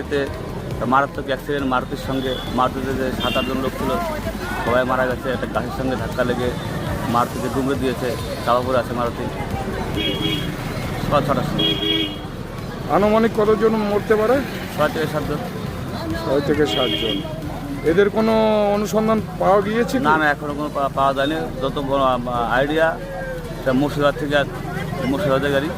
গাড়িতে মারাত্মক অ্যাক্সিডেন্ট, মারুতির সঙ্গে। মারুতিতে যে 7-8 জন লোক ছিল সবাই মারা গেছে। একটা গাছের সঙ্গে ধাক্কা লেগে মারুতিকে ডুবরে দিয়েছে, চাপা পড়ে আছে মারুতি। সকাল 6টার সময়। আনুমানিক কতজন মরতে পারে? 6 থেকে 7 জন। 6 থেকে 7 জন। এদের কোনো অনুসন্ধান পাওয়া গিয়েছে কি? না না, এখনও কোনো পাওয়া যায়নি। যত আইডিয়া মুর্শিদাবাদ থেকে, মুর্শিদাবাদের গাড়ি।